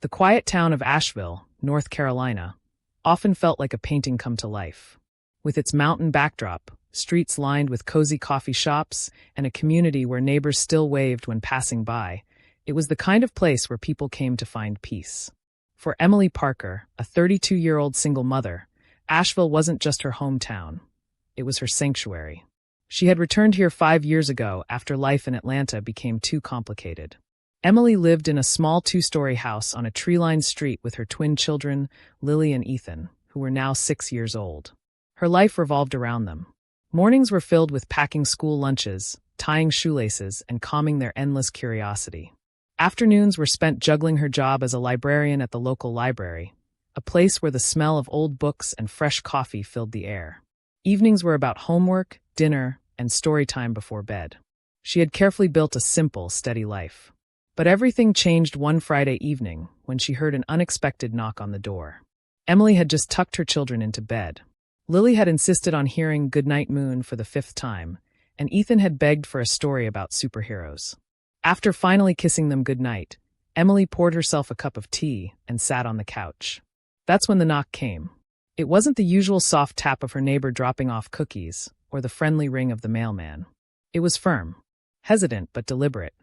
The quiet town of Asheville, North Carolina, often felt like a painting come to life. With its mountain backdrop, streets lined with cozy coffee shops, and a community where neighbors still waved when passing by, it was the kind of place where people came to find peace. For Emily Parker, a 32-year-old single mother, Asheville wasn't just her hometown. It was her sanctuary. She had returned here 5 years ago after life in Atlanta became too complicated. Emily lived in a small 2-story house on a tree-lined street with her twin children, Lily and Ethan, who were now 6 years old. Her life revolved around them. Mornings were filled with packing school lunches, tying shoelaces, and calming their endless curiosity. Afternoons were spent juggling her job as a librarian at the local library, a place where the smell of old books and fresh coffee filled the air. Evenings were about homework, dinner, and story time before bed. She had carefully built a simple, steady life. But everything changed one Friday evening when she heard an unexpected knock on the door. Emily had just tucked her children into bed. Lily had insisted on hearing Goodnight Moon for the 5th time, and Ethan had begged for a story about superheroes. After finally kissing them goodnight, Emily poured herself a cup of tea and sat on the couch. That's when the knock came. It wasn't the usual soft tap of her neighbor dropping off cookies or the friendly ring of the mailman. It was firm, hesitant but deliberate.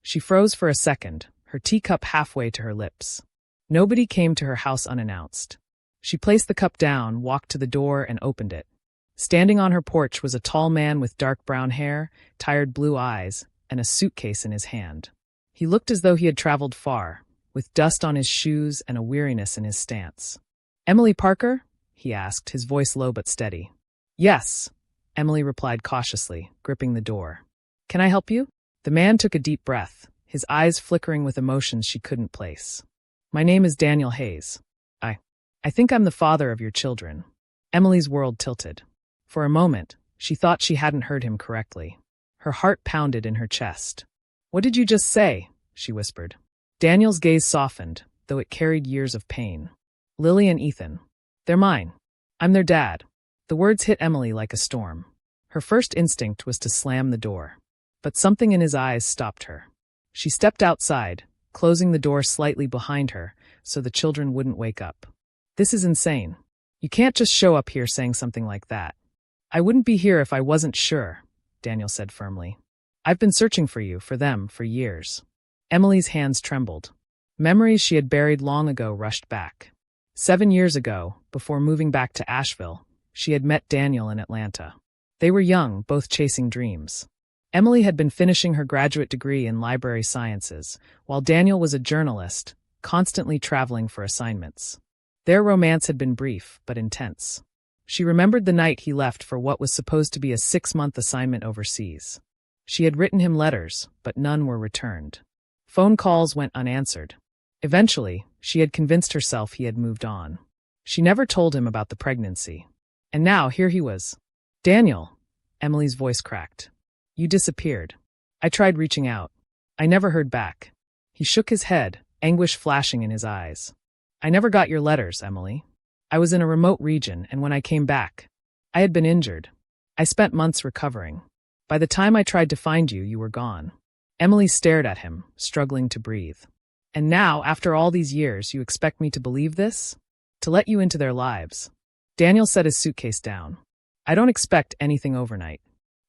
She froze for a second, her teacup halfway to her lips. Nobody came to her house unannounced. She placed the cup down, walked to the door, and opened it. Standing on her porch was a tall man with dark brown hair, tired blue eyes, and a suitcase in his hand. He looked as though he had traveled far, with dust on his shoes and a weariness in his stance. "Emily Parker?" he asked, his voice low but steady. "Yes," Emily replied cautiously, gripping the door. "Can I help you?" The man took a deep breath, his eyes flickering with emotions she couldn't place. "My name is Daniel Hayes. I think I'm the father of your children." Emily's world tilted. For a moment, she thought she hadn't heard him correctly. Her heart pounded in her chest. "What did you just say?" she whispered. Daniel's gaze softened, though it carried years of pain. "Lily and Ethan. They're mine. I'm their dad." The words hit Emily like a storm. Her first instinct was to slam the door. But something in his eyes stopped her. She stepped outside, closing the door slightly behind her so the children wouldn't wake up. "This is insane. You can't just show up here saying something like that." "I wouldn't be here if I wasn't sure," Daniel said firmly. "I've been searching for them, for years." Emily's hands trembled. Memories she had buried long ago rushed back. 7 years ago, before moving back to Asheville, she had met Daniel in Atlanta. They were young, both chasing dreams. Emily had been finishing her graduate degree in library sciences, while Daniel was a journalist, constantly traveling for assignments. Their romance had been brief, but intense. She remembered the night he left for what was supposed to be a 6-month assignment overseas. She had written him letters, but none were returned. Phone calls went unanswered. Eventually, she had convinced herself he had moved on. She never told him about the pregnancy. And now, here he was. "Daniel," Emily's voice cracked. "You disappeared. I tried reaching out. I never heard back." He shook his head, anguish flashing in his eyes. "I never got your letters, Emily. I was in a remote region, and when I came back, I had been injured. I spent months recovering. By the time I tried to find you, you were gone." Emily stared at him, struggling to breathe. "And now, after all these years, you expect me to believe this? To let you into their lives?" Daniel set his suitcase down. "I don't expect anything overnight.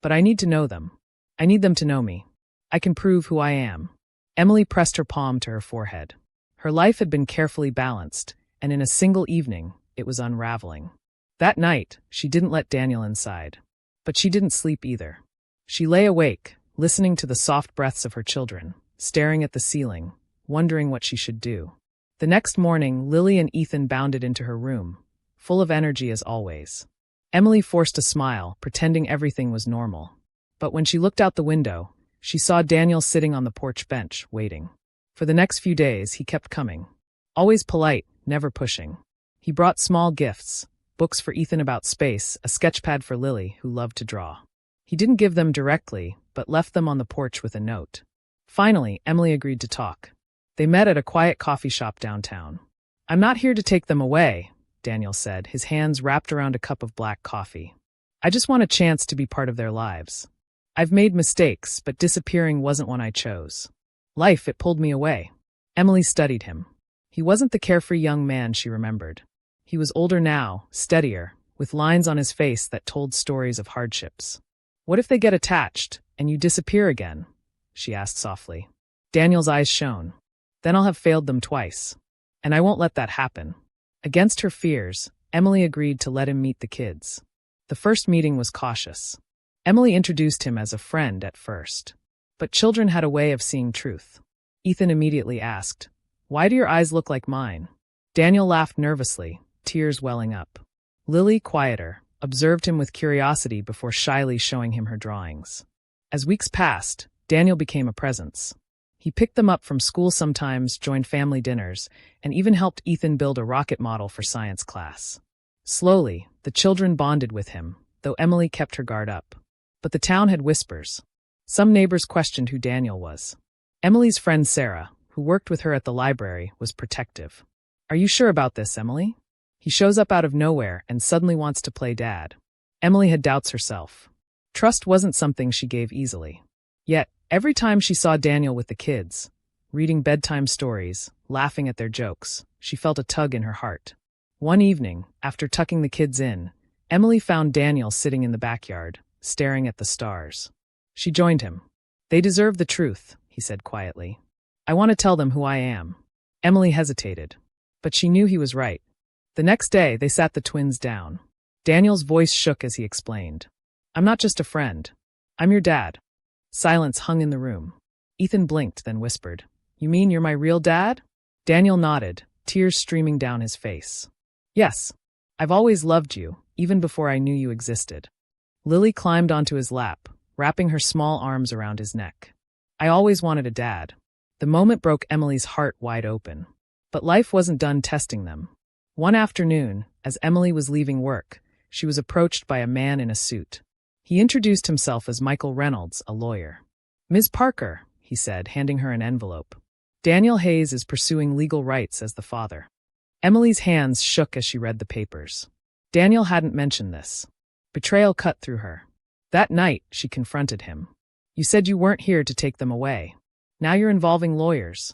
But I need to know them. I need them to know me. I can prove who I am." Emily pressed her palm to her forehead. Her life had been carefully balanced, and in a single evening, it was unraveling. That night, she didn't let Daniel inside. But she didn't sleep either. She lay awake, listening to the soft breaths of her children, staring at the ceiling, wondering what she should do. The next morning, Lily and Ethan bounded into her room, full of energy as always. Emily forced a smile, pretending everything was normal. But when she looked out the window, she saw Daniel sitting on the porch bench, waiting. For the next few days, he kept coming. Always polite, never pushing. He brought small gifts, books for Ethan about space, a sketchpad for Lily, who loved to draw. He didn't give them directly, but left them on the porch with a note. Finally, Emily agreed to talk. They met at a quiet coffee shop downtown. "I'm not here to take them away," Daniel said, his hands wrapped around a cup of black coffee. "I just want a chance to be part of their lives. I've made mistakes, but disappearing wasn't one I chose. Life, it pulled me away." Emily studied him. He wasn't the carefree young man she remembered. He was older now, steadier, with lines on his face that told stories of hardships. "What if they get attached, and you disappear again?" she asked softly. Daniel's eyes shone. "Then I'll have failed them twice. And I won't let that happen." Against her fears, Emily agreed to let him meet the kids. The first meeting was cautious. Emily introduced him as a friend at first. But children had a way of seeing truth. Ethan immediately asked, "Why do your eyes look like mine?" Daniel laughed nervously, tears welling up. Lily, quieter, observed him with curiosity before shyly showing him her drawings. As weeks passed, Daniel became a presence. He picked them up from school sometimes, joined family dinners, and even helped Ethan build a rocket model for science class. Slowly, the children bonded with him, though Emily kept her guard up. But the town had whispers. Some neighbors questioned who Daniel was. Emily's friend Sarah, who worked with her at the library, was protective. "Are you sure about this, Emily? He shows up out of nowhere and suddenly wants to play dad." Emily had doubts herself. Trust wasn't something she gave easily. Yet, every time she saw Daniel with the kids, reading bedtime stories, laughing at their jokes, she felt a tug in her heart. One evening, after tucking the kids in, Emily found Daniel sitting in the backyard, staring at the stars. She joined him. "They deserve the truth," he said quietly. "I want to tell them who I am." Emily hesitated, but she knew he was right. The next day, they sat the twins down. Daniel's voice shook as he explained. "I'm not just a friend. I'm your dad." Silence hung in the room. Ethan blinked, then whispered, "You mean you're my real dad?" Daniel nodded, tears streaming down his face. "Yes. I've always loved you, even before I knew you existed." Lily climbed onto his lap, wrapping her small arms around his neck. "I always wanted a dad." The moment broke Emily's heart wide open. But life wasn't done testing them. One afternoon, as Emily was leaving work, she was approached by a man in a suit. He introduced himself as Michael Reynolds, a lawyer. "Ms. Parker," he said, handing her an envelope. "Daniel Hayes is pursuing legal rights as the father." Emily's hands shook as she read the papers. Daniel hadn't mentioned this. Betrayal cut through her. That night, she confronted him. "You said you weren't here to take them away. Now you're involving lawyers."